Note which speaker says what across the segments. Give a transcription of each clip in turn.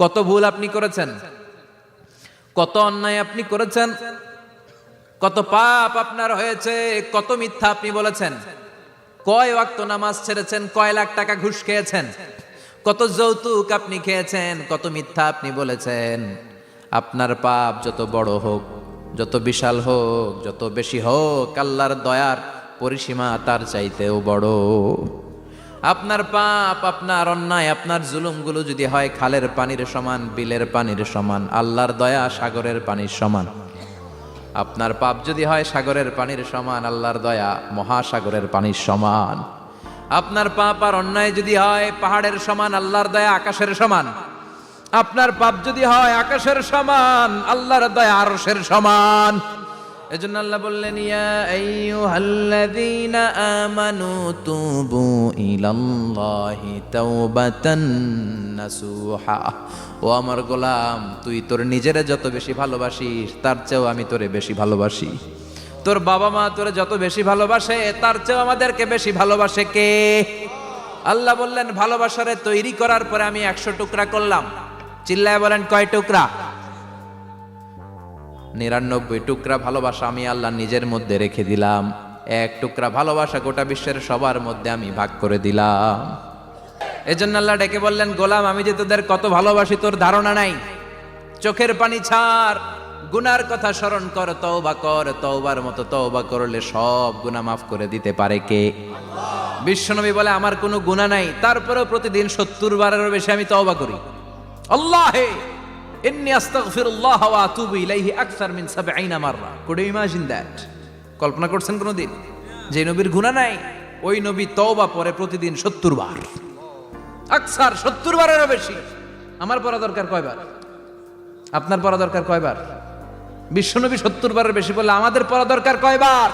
Speaker 1: কত ভুল আপনি করেছেন, কত অন্যায় আপনি করেছেন, কত পাপ আপনার হয়েছে, কত মিথ্যা আপনি বলেছেন, কয় ওয়াক্ত নামাজ ছেড়েছেন, কয় লাখ টাকা ঘুষ খেয়েছেন, কত যৌতুক আপনি খেয়েছেন, কত মিথ্যা আপনি বলেছেন। আপনার পাপ যত বড় হোক, যত বিশাল হোক, যত বেশি হোক, আল্লাহর দয়ার পরিসীমা তার চাইতেও বড়। আপনার পাপ, আপনার অন্যায়, আপনার জুলুমগুলো যদি হয় খালের পানির সমান, বিলের পানির সমান, আল্লাহর দয়া সাগরের পানির সমান। আপনার পাপ যদি হয় সাগরের পানির সমান, আল্লাহর দয়া মহাসাগরের পানির সমান। আপনার পাপ আর অন্যায় যদি হয় পাহাড়ের সমান, আল্লাহর দয়া আকাশের সমান। আপনার পাপ যদি হয় আকাশের সমান, আল্লাহর দয়া আরশের সমান। এজন্য আল্লাহ বললেন, ইয়া আইয়ুহাল্লাযীনা আমানু তুবু ইলাল্লাহি তাওবাতান নাসুহা। ও আমার গোলাম, তুই তোর নিজেরে যত বেশি ভালোবাসিস তার চেয়েও আমি তোরে বেশি ভালোবাসি। তোর বাবা মা তোরে যত বেশি ভালোবাসে তার চেয়েও আমাদেরকে বেশি ভালোবাসে কে? আল্লাহ বললেন, ভালোবাসারে তৈরি করার পরে আমি 100 টুকরা করলাম। চিল্লায় বলেন, কয় টুকরা? 99 টুকরা ভালোবাসা আমি আল্লাহ নিজের মধ্যে রেখে দিলাম। 1 টুকরা ভালোবাসা গোটা বিশ্বের সবার মধ্যে আমি ভাগ করে দিলাম। এজন্য আল্লাহ ডেকে বললেন, গোলাম আমি যে তোদের কত ভালোবাসি তোর ধারণা নাই। চোখের পানি ছাড়, গুনার কথা স্মরণ কর, তওবা কর। তওবার মতো তওবা করলে সব গুনাহ মাফ করে দিতে পারে কে? বিশ্বনবী বলে, আমার কোনো গুনাহ নাই, তারপরেও প্রতিদিন 70 বারেরও বেশি আমি তওবা করি। আল্লাহে ইন্নী আস্তাগফিরুল্লাহ ওয়া আতুবু ইলাইহি আকসার মিন 70 মাররা। Could you imagine that? কল্পনা করছেন কোনদিন যে নবীর গুনাহ নাই, ওই নবী তওবা পড়ে প্রতিদিন 70 বার, আকসার 70 বারেরও বেশি। আমার পড়া দরকার কয়বার? আপনার পড়া দরকার কয়বার? বিশ্বনবী 70 বারের বেশি বললে আমাদের পড়া দরকার কয়বার?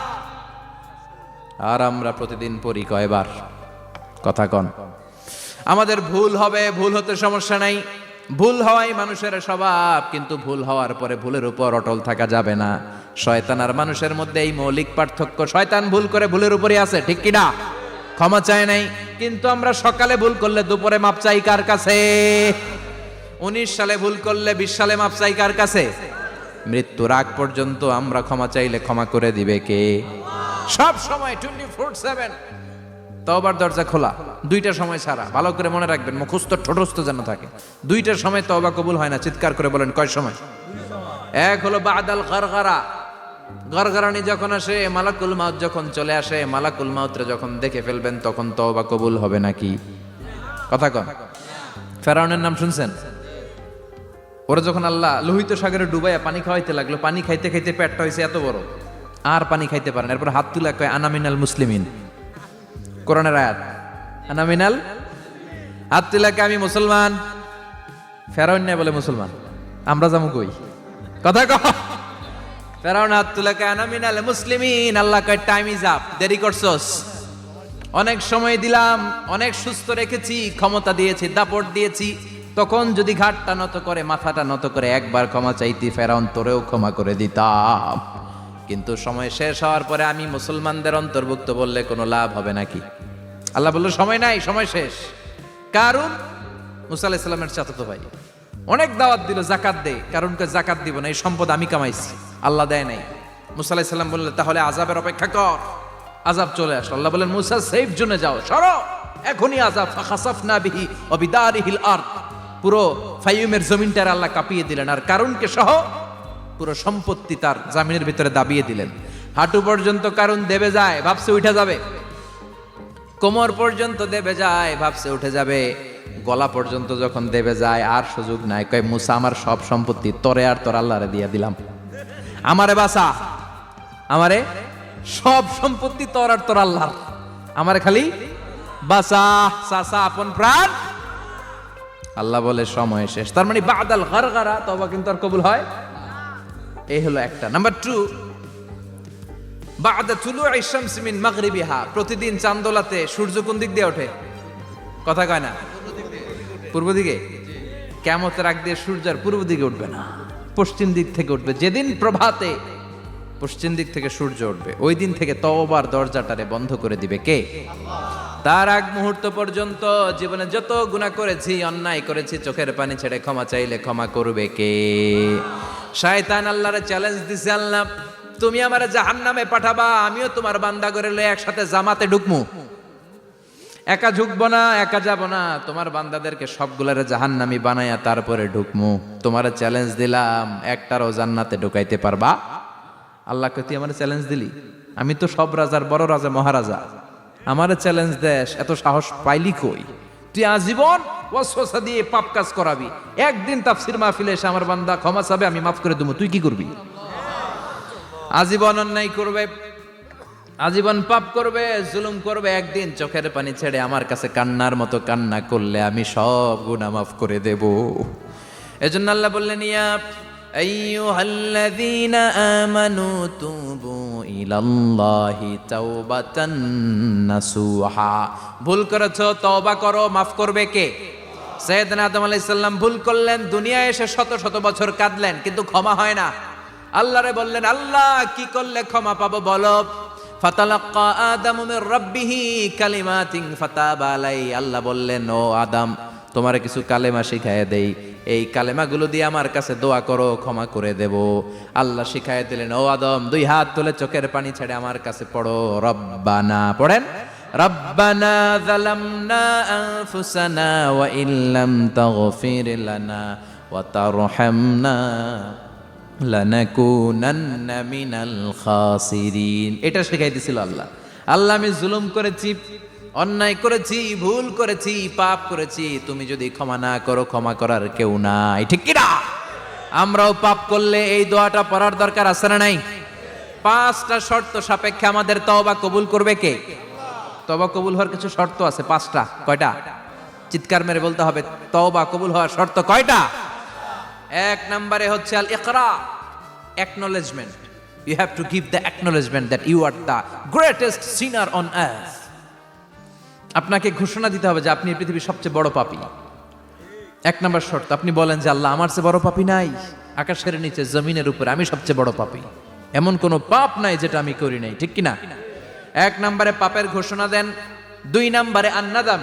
Speaker 1: আর আমরা প্রতিদিন পড়ি কয়বার? কথা কন। আমাদের ভুল হবে, ভুল হতে সমস্যা নাই, ভুল হওয়াই মানুষের স্বভাব, কিন্তু ভুল হওয়ার পরে ভুলের উপর অটল থাকা যাবে না। শয়তান আর মানুষের মধ্যে এই মৌলিক পার্থক্য। শয়তান ভুল করে ভুলের উপরই আছে, ঠিক কি না? ক্ষমা চায় নাই, কিন্তু আমরা সকালে ভুল করলে দুপুরে মাপ চাই কার কাছে? 19 সালে ভুল করলে 20 সালে মাপ চাই কার কাছে? মৃত্যুর আগ পর্যন্ত আমরা ক্ষমা চাইলে ক্ষমা করে দিবে কে? সব সময় 24/7 তওবার দরজা খোলা, 2টার সময় ছাড়া। ভালো করে মনে রাখবেন, মুখস্থ ঠোঁটস্থ যেন থাকে। 2টার সময় তওবা কবুল হয় না। চিৎকার করে বলেন, কয় সময়? এক হলো বাদাল গারগারা, গারগারানি যখন আসে, মালাকুল মাউত যখন চলে আসে, মালাকুল মাউতরে যখন দেখে ফেলবেন তখন তওবা কবুল হবে নাকি? কথা কন। ফেরাউনের নাম শুনছেন? ওরা যখন আল্লাহ লোহিত সাগরে ডুবাইয়া পানি খাওয়াইতে লাগলো, পানি খাইতে খাইতে পেটটা হয়েছে এত বড়, আর পানি খাইতে পারেন। এরপর হাত তুলে কয়, আনা মিনাল মুসলিমিন। কোরআনের আয়াত, আনা মিনাল, হাত তুলে কয় আমি মুসলমান। ফেরাউন না বলে মুসলমান, আমরা যাবো কই? কথা কয়। ফেরাউন হাত তুলে কয় আনা মিনাল মুসলিমিন। আল্লাহ কয়, টাইম ইজ আপ, দেরি করছস। অনেক সময় দিলাম, অনেক সুস্থ রেখেছি, ক্ষমতা দিয়েছি, দাপট দিয়েছি, তখন যদি ঘাটটা নত করে, মাথাটা নত করে একবার ক্ষমা চাইতি, ফেরাউন তোরেও ক্ষমা করে দিতাম। কিন্তু সময় শেষ হওয়ার পরে আমি মুসলমানদের অন্তর্ভুক্ত বললে কোনো লাভ হবে নাকি? আল্লাহ বলল, সময় নাই, সময় শেষ। কারণ মুসা আলাইহিস সালামের চাচাতো ভাই অনেক দাওয়াত দিল, জাকাত দে। কারণকে জাকাত দিব না, এই সম্পদ আমি কামাইছি, আল্লাহ দেয় নাই। মুসা আলাইহিস সালাম বললেন, তাহলে আযাবের অপেক্ষা কর। আযাব চলে আসলো। আল্লাহ বলেন, মুসা সেফ জোনে যাও, সরো, এখনই আযাব। ফাখাসাফনা বিহি ওয়া বিদারিহিল আরদ। পুরো ফাইয়ুমের জমিনটার আল্লাহ কাঁপিয়ে দিলেন, আর কারুনকে সহ পুরো সম্পত্তি তার জামিনের ভিতরে দাবিয়ে দিলেন। হাঁটু পর্যন্ত কারুন দেবে যায়, ভাবছে উঠে যাবে। কোমর পর্যন্ত দেবে যায়, ভাবছে উঠে যাবে। গলা পর্যন্ত যখন দেবে যায়, আর সুযোগ নাই। কয়, মুসা আমার সব সম্পত্তি তোরে আর তোর আল্লাহরে দিয়ে দিলাম, আমারে বাঁচা, আমারে সব সম্পত্তি তোর আর তোর আল্লাহর, আমারে খালি বাঁচা, চাচা আপন প্রাণ। আল্লাহ বলে, সময় শেষ। তার মানে বাদাল গারগারা, তওবা কিন্তু আর কবুল হয়। এই হলো একটা। নাম্বার 2, বাদা তুলুই শামস মিন মাগরিবিহা। প্রতিদিন চাঁদোলাতে সূর্য কোন দিক দিয়ে ওঠে? কথা কয় না? পূর্ব দিকে। কিয়ামতের আগ দিয়ে সূর্য আর পূর্ব দিকে উঠবে না, পশ্চিম দিক থেকে উঠবে। যেদিন প্রভাতে পশ্চিম দিক থেকে সূর্য উঠবে, ওই দিন থেকে তওবার দরজাটারে বন্ধ করে দিবে কে? তার আগ মুহূর্ত পর্যন্ত জীবনে যত গুনাহ করেছি, অন্যায় করেছি, চোখের পানি ছেড়ে ক্ষমা চাইলে ক্ষমা করবে কে? শয়তান আল্লাহরে চ্যালেঞ্জ দিছে, আল্লাহ তুমি আমারে জাহান্নামে পাঠাবা, আমিও তোমার বান্দা করে লয়ে একসাথে জামাতে ঢুকমু। একা ঢুকবো না, একা যাব না, তোমার বান্দাদেরকে সবগুলারে জাহান্নামী বানায়া তারপরে ঢুকমু। তোমার চ্যালেঞ্জ দিলাম, একটারও জান্নাতে ঢুকাইতে পারবা? আল্লাহকে তুই আমার চ্যালেঞ্জ দিলি? আমি তো সব রাজার বড় রাজা, মহারাজা, আমার চ্যালেঞ্জ দেশ, এত সাহস পাইলি কই? তুই আজীবন ওয়াসওয়াসা দিয়ে পাপ কাজ করাবি, একদিন তাফসীর মাহফিলে এসে আমার বান্দা ক্ষমা চাবে, আমি মাফ করে দেবো, তুই কি করবি? আজীবন অন্যায় করবে, আজীবন পাপ করবে, জুলুম করবে, একদিন চোখের পানি ছেড়ে আমার কাছে কান্নার মতো কান্না করলে আমি সব গুনাহ মাফ করে দেব। এজন্য আল্লাহ বললেন, ইয়া আইয়ুহাল্লাযীনা আমানু তুবু ইলাল্লাহি তাওবাতান নাসুহা। ভুল করেছো, তওবা করো, মাফ করবে কে? সাইয়েদনা আদম আলাইহিস সালাম ভুল করলেন, দুনিয়ায় এসে শত শত বছর কাঁদলেন, কিন্তু ক্ষমা হয় না। আল্লাহরে বললেন, আল্লাহ কি করলে ক্ষমা পাবো বলো? ফাতালাক্কা আদামু মির রাব্বিহি কালিমাতিন ফাতাবা আলাইহি। আল্লাহ বললেন, ও আদম, তোমারে কিছু কালেমা শিখায় দেই, এই কালেমাগুলো দিয়ে আমার কাছে দোয়া করো, ক্ষমা করে দেব। আল্লাহ শিখায় দিলেন, ও আদম, দুই হাত তুলে চোখের পানি ছেড়ে আমার কাছে পড়ো, রব্বানা, পড়েন, রব্বানা যালামনা আনফুসানা ওয়া ইল্লাম তাগফির লানা ওয়া তারহামনা লানাকুনান্না মিনাল খাসিরিন। এটা শিখাই দিছিল আল্লাহ। আল্লাহ, আমি জুলুম করেছি, অন্যায় করেছি, ভুল করেছি, পাপ করেছি, তুমি যদি ক্ষমা না করো, ক্ষমা করার কেউ নাই, ঠিক কি না? আমরাও পাপ করলে এই দোয়াটা পড়ার দরকার আছে না নাই? 5টা শর্ত সাপেক্ষে আমাদের তওবা কবুল করবে কে? তওবা কবুল হওয়ার কিছু শর্ত আছে, 5টা। কয়টা? চিৎকার মেরে বলতে হবে, তওবা কবুল হওয়ার শর্ত কয়টা? 1 নম্বরে হচ্ছে আল ইকরা, acknowledgement. You have to give the acknowledgement that you are the greatest sinner on earth. আপনাকে ঘোষণা দিতে হবে যে আপনি এই পৃথিবীর সবচেয়ে বড় পাপী। 1 নম্বর শর্ত, আপনি বলেন যে আল্লাহ, আমার চেয়ে বড় পাপী নাই, আকাশের নিচে জমিনের উপরে আমি সবচেয়ে বড় পাপী, এমন কোনো পাপ নাই যেটা আমি করি নাই, ঠিক কিনা? 1 নম্বরে পাপের ঘোষণা দেন। 2 নম্বরে আন-নাদাম,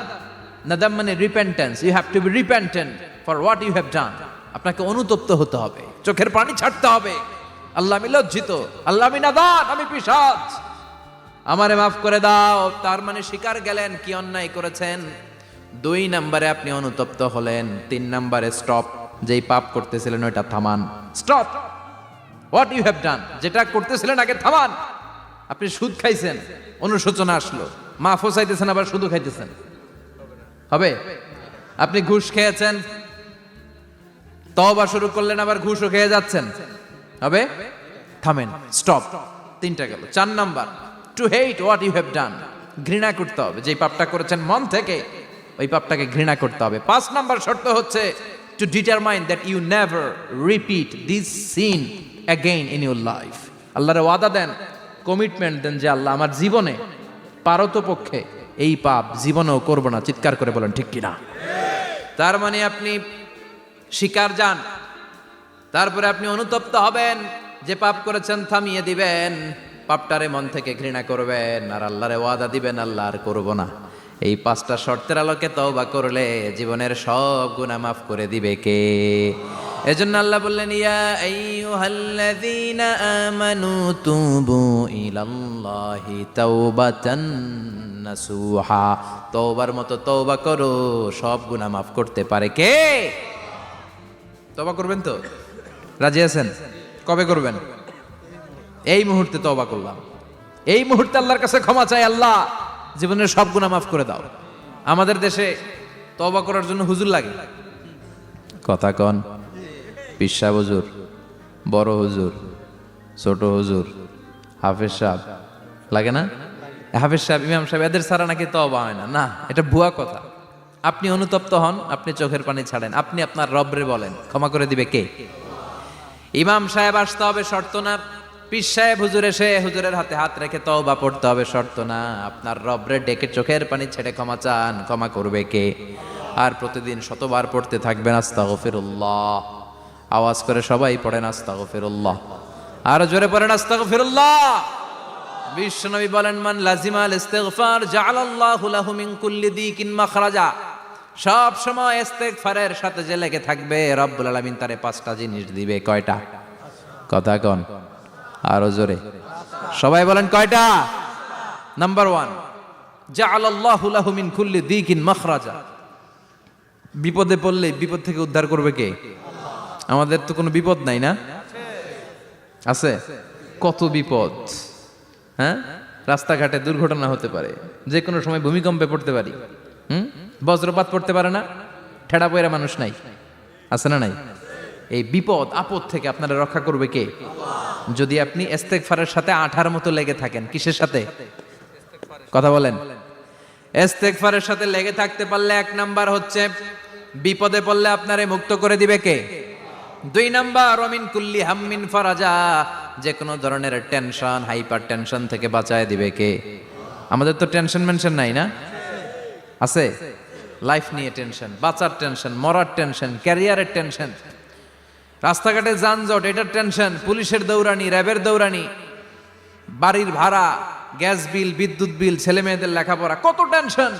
Speaker 1: নাদাম মানে repentance. You have to be repentant for what you have done. আপনাকে অনুতপ্ত হতে হবে, চোখের পানি ছাড়তে হবে। আল্লাহ, আমি লজ্জিত, আল্লাহ আমি নাদান, আমি পিশাচ, আমারে মাফ করে দাও। তার মানে স্বীকার গেলেন কি অন্যায় করেছেন। 2 নম্বরে আপনি অনুতপ্ত হলেন। 3 নম্বরে স্টপ, যেই পাপ করতেছিলেন ওইটা থামান। Stop what you have done, যেটা করতেছিলেন আগে থামান। আপনি সুদ খাইছেন, অনুশোচনা আসলো, মাফও চাইতেছেন, আবার সুদও খাইতেছেন, হবে? আপনি ঘুষ খেয়েছেন, তওবা শুরু করলেন, আবার ঘুষও খেয়ে যাচ্ছেন, হবে? থামেন, স্টপ। 3টা গেল। 4 number, to hate what you have done, ঘৃণা করতে হবে, যেই পাপটা করেছেন মন থেকে ওই পাপটাকে ঘৃণা করতে হবে। 5 নাম্বার শর্ত হচ্ছে to determine that you never repeat this sin again in your life. আল্লাহর ওয়াদা দেন, কমিটমেন্ট দেন যে আল্লাহ, আমার জীবনে পারতপক্ষে এই পাপ জীবনেও করব না। চিৎকার করে বলেন, ঠিক কিনা? তার মানে আপনি স্বীকার যান, তারপরে আপনি অনুতপ্ত হবেন, যে পাপ করেছেন থামিয়ে দিবেন, পাপটারে মন থেকে ঘৃণা করবেন, আর আল্লাহরে ওয়াদা দিবেন, আল্লাহ আর করব না। এই 5টা শর্তের আলোকে তওবা করলে জীবনের সব গুনাহ মাফ করে দিবে কে? এজন্য আল্লাহ বললেন, ইয়া আইয়ুহাল্লাযীনা আমানু তুবু ইলাল্লাহি তাওবাতান নাসুহা। তওবার মতো তওবা করো, সব গুনাহ মাফ করতে পারে কে? তওবা করবেন তো? রাজি আছেন? কবে করবেন? এই মুহূর্তে তওবা করলাম, এই মুহূর্তে আল্লাহর কাছে ক্ষমা চাই, আল্লাহ জীবনের সব গুনাহ মাফ করে দাও। আমাদের দেশে তওবা করার জন্য হুজুর লাগে, কথা কন, পীর সাহেব হুজুর, বড় হুজুর, ছোট হুজুর, হাফেজ সাহেব লাগে না? হাফেজ সাহেব, ইমাম সাহেব, এদের ছাড়া নাকি তওবা হয় না। না, এটা ভুয়া কথা। আপনি অনুতপ্ত হন, আপনি চোখের পানি ছাড়েন, আপনি আপনার রবরে বলেন, ক্ষমা করে দিবে কে? ইমাম সাহেব আসতে হবে, শর্ত না। পীর সাহেব হুজুর এসে হুজুরের হাতে হাত রেখে তওবা পড়তে হবে, শর্ত না। আপনার রবরে ডেকে চোখের পানি ছেড়ে ক্ষমা চান, ক্ষমা করবে কে? আর প্রতিদিন শতবার পড়তে থাকবেন আস্তাগফিরুল্লাহ। আওয়াজ করে সবাই পড়েন আস্তাগফিরুল্লাহ, আর জোরে পড়েন আস্তাগফিরুল্লাহ। বিশ্বনবী বলেন, মান লাজিমাল ইস্তিগফার জাআলাল্লাহু লাহু মিন কুল্লি দিকিন মাখরাজা। সব সময় ইস্তিগফারের সাথে যে লেগে থাকবে রব্বুল আলামিন তারে 5টা জিনিস দিবে। কয়টা? কথা কোন, আরো জোরে সবাই বলেন কয়টা? নাম্বার 1, জাআলাল্লাহু লাহু মিন কুল্লি দিকিন মাখরাজা। বিপদে পড়লে বিপদ থেকে উদ্ধার করবে কে? আমাদের তো কোনো বিপদ নাই না? আছে? কত বিপদ। হ্যাঁ, রাস্তাঘাটে দুর্ঘটনা হতে পারে, যে কোনো সময় ভূমিকম্পে পড়তে পারি, বজ্রপাত পড়তে পারে না, ঠেড়া পয়রা মানুষ নাই, আছে না নাই? এই বিপদ আপদ থেকে আপনারা রক্ষা করবে কে? যদি আপনি ইস্তেগফারের সাথে আঠার মতো লেগে থাকেন। কিসের সাথে? কথা বলেন। ইস্তেগফারের সাথে লেগে থাকতে পারলে 1 নাম্বার হচ্ছে বিপদে পড়লে আপনারে মুক্ত করে দিবে কে? 2 নাম্বার ওমিন কুল্লি হাম্মিন ফারাজা, যে কোনো ধরনের টেনশন, হাইপার টেনশন থেকে বাঁচায় দিবে কে? আমাদের তো টেনশন মেনশন নাই না? আছে? লাইফ নিয়ে টেনশন, বাঁচার টেনশন, মরার টেনশন, ক্যারিয়ারের টেনশন, রাস্তাঘাটে যানজট এটার টেনশন, পুলিশের দৌড়ানি, র্যাবের দৌড়ানি, বাড়ির ভাড়া, গ্যাস বিল, বিদ্যুৎ বিল, ছেলে মেয়েদের লেখাপড়া, কত টেনশন।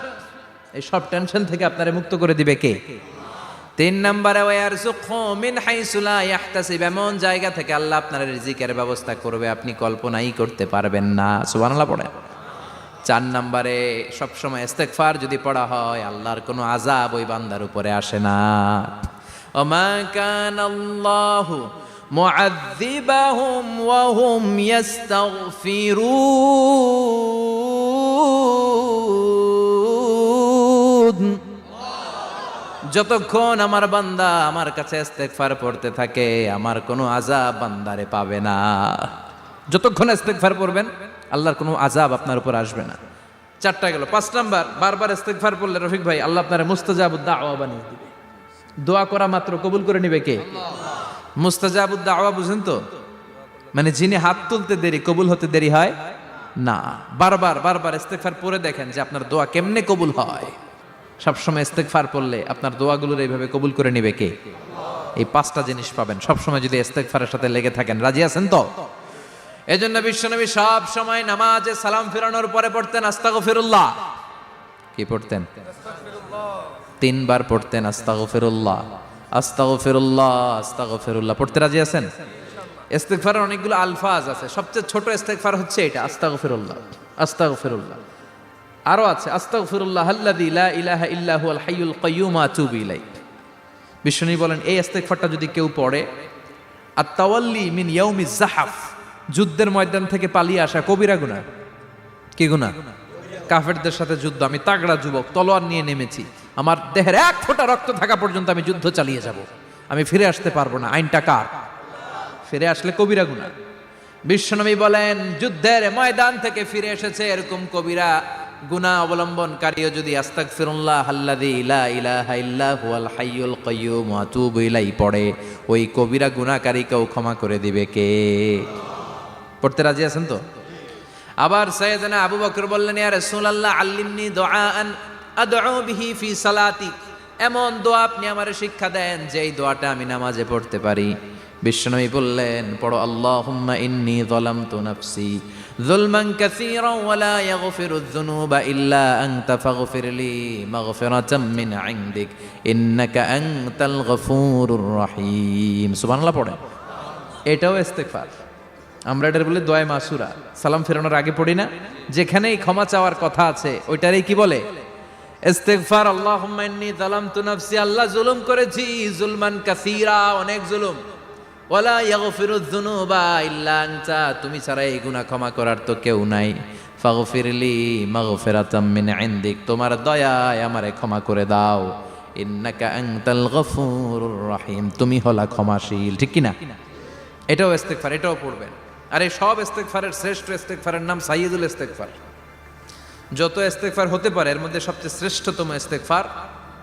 Speaker 1: এই সব টেনশন থেকে আপনারে মুক্ত করে দিবে কে? 3 নম্বরে ওয়ারযুকহু মিন হাইসু লা ইয়াহতাসিব, এমন জায়গা থেকে আল্লাহ আপনার রিজিকের ব্যবস্থা করবে আপনি কল্পনাই করতে পারবেন না। সুবহানাল্লাহ পড়ে। 4 নম্বরে সবসময় ইস্তেগফার যদি পড়া হয় আল্লাহর কোনো আযাব ওই বান্দার উপরে আসে না। ওমা কানাল্লাহু মুআযযিবাহুম ওয়া হুম ইস্তাগফিরুন, যতক্ষণ আমার বান্দা আমার কাছে ইস্তেগফার পড়তে থাকে আমার কোনো আযাব বান্দারে পাবে না। যতক্ষণ ইস্তেগফার পড়বেন আল্লাহর কোনো আযাব আপনার উপর আসবে না। 4টা গেল। 5 নাম্বার, বারবার ইস্তেগফার পড়লে রফিক ভাই আল্লাহ আপনার মুস্তাজাবুদ দাওয়া বানিয়ে দিবে। দোয়া করা মাত্র কবুল করে নিবে কে? মুস্তাজাবুদ দাওয়া বুঝেন তো? মানে যিনি হাত তুলতে দেরি কবুল হতে দেরি হয় না। বারবার বারবার ইস্তেগফার পড়ে দেখেন যে আপনার দোয়া কেমনে কবুল হয়। সবসময় ইস্তেগফার পড়লে আপনার দোয়াগুলোর এইভাবে কবুল করে নিবে কে? এই 5টা জিনিস পাবেন সবসময় যদি ইস্তেগফারের সাথে লেগে থাকেন। রাজি আছেন তো? এজন্য বিশ্বনবী সব সময় নামাজে সালাম ফিরানোর পরে পড়তেন আস্তাগফিরুল্লাহ। কি পড়তেন? 3 বার পড়তেন আস্তাগফিরুল্লাহ, আস্তাগফিরুল্লাহ, আস্তাগফিরুল্লাহ। পড়তে রাজি আছেন? ইস্তেগফারের অনেকগুলো আলফাজ আছে, সবচেয়ে ছোট ইস্তেগফার হচ্ছে এটা, আস্তাগফিরুল্লাহ, আস্তাগফিরুল্লাহ। আরো আছে আস্তাগফিরুল্লাহ আল্লাযী লা ইলাহা ইল্লা হুয়াল হাইয়ুল কাইয়্যুম আতুবু ইলাইহি। বিশ্বনবী বলেন এই ইস্তেগফারটা যদি কেউ পড়ে, আত-তাওয়াল্লি মিন ইয়াউমিজ যাহাফ, যুদ্ধের ময়দান থেকে পালিয়ে আসা কবিরা গুনাহ। কি গুনাহ? কাফেরদের সাথে যুদ্ধ, আমি তাগড়া যুবক, তলোয়ার নিয়ে নেমেছি, আমার দেহের 1 ফোঁটা রক্ত থাকা পর্যন্ত আমি যুদ্ধ চালিয়ে যাব, আমি ফিরে আসতে পারবো না। আইনটা কার? ফিরে আসলে কবিরা গুনাহ। বিশ্বনবী বলেন যুদ্ধের ময়দান থেকে ফিরে এসেছে এরকম কবিরা গুনাহ অবলম্বনকারীও যদি আস্তাগফিরুল্লাহ আল্লাযী লা ইলাহা ইল্লা হুয়াল হাইয়ুল কাইয়্যুম আতুবু ইলাইহি পড়ে, ওই কবিরা গুনাহকারীকেও ক্ষমা করে দিবে কে? পড়তে রাজি আছেন তো? আবার সাইয়েদনা আবু বকর বললেন ইয়া রাসূলুল্লাহ আল্লিমনি দুআআন আদউ বিহি ফি সালাতি, এমন দোয়া আপনি আমারে শিক্ষা দেন যে এই দোয়াটা আমি নামাজে পড়তে পারি। বিশ্বনবী বললেন পড়ো আল্লাহুম্মা ইন্নী যালামতু নাফসি যুলমান কাসীরান ওয়া লা ইয়াগফিরুয যুনুবা ইল্লা আনতা ফাগফিরলি মাগফিরাতাম মিন ইনদিক ইন্নাকা আনতাল গফুরুর রহিম। সুবহানাল্লাহ পড়েন। এটাও ইস্তেগফার। আমরা এটার বলে দোয়া মাসুরা, সালাম ফেরানোর আগে পড়ি না? যেখানেই ক্ষমা চাওয়ার কথা আছে ওইটারই কি বলে? ইস্তেগফার। আল্লাহুম্মা ইন্নী যালামতু নাফসি, আল্লাহ জুলুম করেছি, যুলমান কাসীরা, অনেক জুলুম, ওয়ালা ইয়াগফিরুয যুনুবা ইল্লা আনতা, তুমি ছাড়া এই গুনাহ ক্ষমা করার তো কেউ নাই। ফাগফিরলি মাগফিরাতাম মিন ইনদিক, তোমার দয়ায় আমারে ক্ষমা করে দাও। ইন্নাকা আনতাল গফুরুর রহিম, তুমি হলা ক্ষমাশীল। ঠিক কি না? এটাও ইস্তেগফার, এটাও পড়বেন। আর এই সব ইস্তেগফারের শ্রেষ্ঠ ইস্তেগফারের নাম সাইয়্যিদুল ইস্তেগফার। যত ইস্তেগফার হতে পারে এর মধ্যে সবচেয়ে শ্রেষ্ঠতম ইস্তেগফার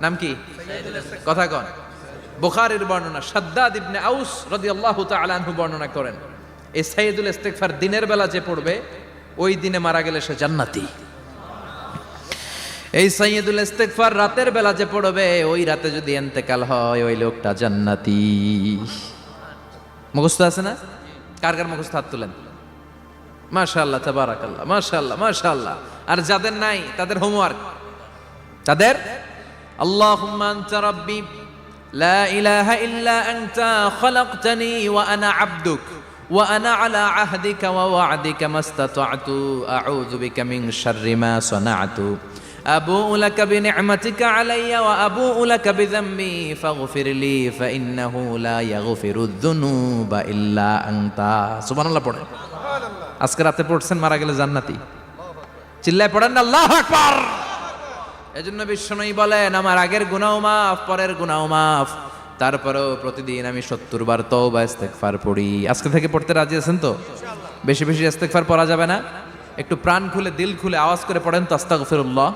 Speaker 1: নাম কি? কথা কন। বুখারীর বর্ণনা, শাদ্দাদ ইবনে আউস রাদিয়াল্লাহু তাআলা আনহু বর্ণনা করেন এই সাইয়্যিদুল ইস্তেগফার দিনের বেলা যে পড়বে ওই দিনে মারা গেলে সে জান্নাতি। এই সাইয়্যিদুল ইস্তেগফার রাতের বেলা যে পড়বে ওই রাতে যদি ইন্তেকাল হয় ওই লোকটা জান্নাতি। মুখস্থ আছে না? কার কার মুখস্থ? হাত তুলেন। মাশাআল্লাহ, তাবারাকাল্লাহ, মাশাআল্লাহ, মাশাআল্লাহ। আর যাদের নাই তাদের হোমওয়ার্ক, তাদের আল্লাহুম্মা আনতা রাব্বি লা ইলাহা ইল্লা আনতা খালাকতানি ওয়া আনা আবদুক ওয়া আনা আলা আহদিকা ওয়া ওয়া'দিকা মাস্তাতা'তু আউযু বিকা মিন শাররি মা সানা'তু আবুউ লাকা বিনি'মাতিকা আলাইয়া ওয়া আবুউ লাকা বিযামবি ফাগফিরলি ফাইন্নাহু লা ইয়াগফিরুয যুনুবা ইল্লা আনতা। সুবহানাল্লাহ পড়েন। আজকে রাতে পড়ছেন, মারা গেলে জান্নাতি। চিল্লায় পড়েন না আল্লাহু আকবার। এজন্য বিশ্বনবী বলেন, আমার আগের গুনাহ মাফ, পরের গুনাহ মাফ, তারপরেও প্রতিদিন আমি 70 বার তওবা ইস্তেগফার পড়ি। আজকে থেকে পড়তে রাজি আছেন তো? বেশি বেশি ইস্তেগফার পড়া যাবে না? একটু প্রাণ খুলে, দিল খুলে আওয়াজ করে পড়েন তো আস্তাগফিরুল্লাহ।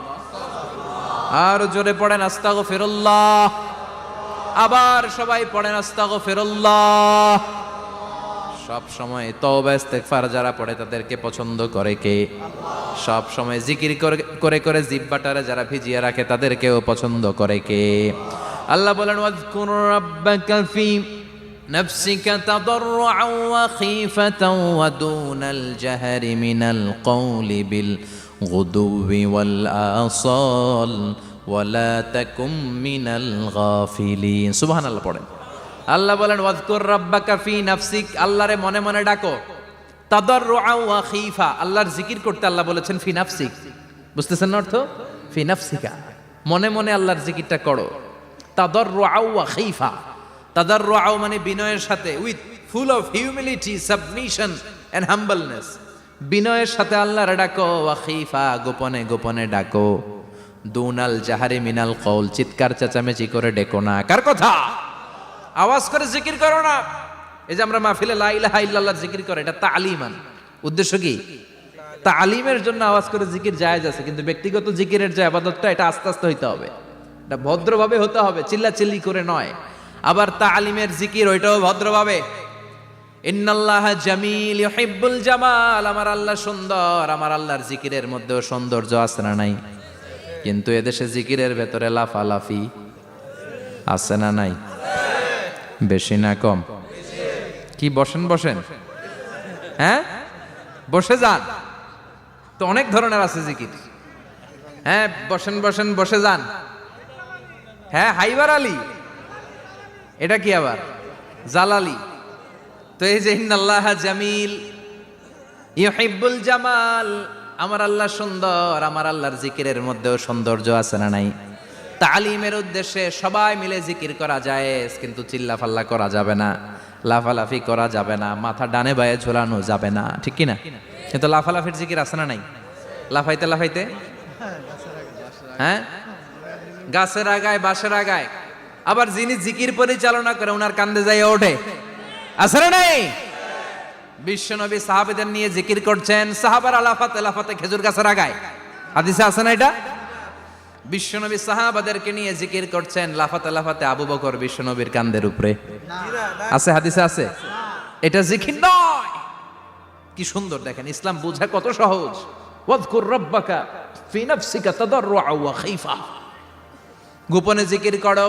Speaker 1: আর জোরে পড়েন আস্তাগফিরুল্লাহ। আবার সবাই পড়েন আস্তাগফিরুল্লাহ। সব সময় তওবা ইস্তেগফার যারা পড়ে তাদেরকে পছন্দ করে কে? সব সময় জিকির করে করে জিহ্বাটারে যারা ভিজিয়ে রাখে তাদেরকেও পছন্দ করে কে? আল্লাহ বলেন, ওয়াজকুর রাব্বাকা ফি নাফসিকা তাদাররুআন ওয়া খীফাতান ওয়া দুনাল জাহরি মিনাল কওলি বিল গুদুবি ওয়াল আসাল ওয়া লা তাকুম মিনাল গাফিলিন। সুবহানাল্লাহ পড়েন। আল্লাহ বলেন, ওয়াজকুর রাব্বাকা ফি নাফসিক, আল্লাহরে মনে মনে ডাকো। তাদাররুআন ওয়া খীফা, আল্লাহর জিকির করতে আল্লাহ বলেছেন ফি নাফসিক। বুঝতেছেন না অর্থ? ফি নাফসিকা, মনে মনে আল্লাহর জিকিরটা করো। তাদাররুআন ওয়া খীফা, তাদাররুআন মানে বিনয়ের সাথে, with full of humility, submission and humbleness. বিনয়ের সাথে আল্লাহরে ডাকো। ওয়া খীফা, গোপনে গোপনে ডাকো। দুনাল জাহারি মিনাল কওল, চিৎকার চেঁচামেচি করে ডেকো না। কার কথা? আওয়াজ করে জিকির করো না। এই যে আমরা মাহফিলে লা ইলাহা ইল্লাল্লাহ জিকির করে, এটা তালিমান। উদ্দেশ্য কি? তালিমের জন্য আওয়াজ করে জিকির জায়েজ আছে, কিন্তু ব্যক্তিগত জিকিরের যে ইবাদতটা, এটা আস্তে আস্তে হইতে হবে, এটা ভদ্রভাবে হতে হবে, চিল্লাচিল্লি করে নয়। আবার তালিমের জিকির ওইটাও ভদ্রভাবে। ইন্নাল্লাহা জামিল ইউহিব্বুল জামাল, আমার আল্লাহ সুন্দর, আমার আল্লাহর জিকিরের মধ্যেও সৌন্দর্য আছে না নাই? কিন্তু এদেশে জিকিরের ভেতরে লাফালাফি আছে না নাই? বেশি না কম? কি বসেন বসেন, হ্যাঁ বসে যান তো, অনেক ধরনের আছে জিকির। হ্যাঁ বসেন বসেন, বসে যান। হ্যাঁ হাইবার আলী, এটা কি আবার জালালি? তো এই যে ইন্নাল্লাহা জামিল ইউহিব্বুল জামাল, আমার আল্লাহ সুন্দর, আমার আল্লাহর জিকিরের মধ্যেও সৌন্দর্য আছে না নাই? তালিমের উদ্দেশ্যে সবাই মিলে জিকির করা যায়, কিন্তু চিল্লাফাল্লা করা যাবে না, লাফালাফি করা যাবে না, মাথা ডানে বায়ে ঝোলানো যাবে না, ঠিক কি না? কিন্তু লাফালাফির জিকির আছে না নাই? লাফাইতে লাফাইতে, হ্যাঁ গাছের আগায় বাঁশের আগায়। আবার যিনি জিকির পরিচালনা করে ওনার কান্দে যাই ওঠে, আছে না নাই? বিশ্বনবী সাহাবাদের নিয়ে জিকির করছেন, সাহাবারা লাফাতে লাফাতে খেজুর গাছের আগায়। হাদিসে আছে না এটা? বিশ্বনবী সাহাবাদেরকে নিয়ে জিকির করছেন, লাফাতে লাফাতে আবু বকর বিশ্বনবীর কান্দের উপরে। আছে হাদিসে আছে? এটা জিকির নয়। কি সুন্দর দেখেন, ইসলাম বোঝা কত সহজ। ওয়াজকুর রাব্বাকা ফি নাফসিকা তাদাররুআন ওয়া খীফা, গোপনে জিকির করো,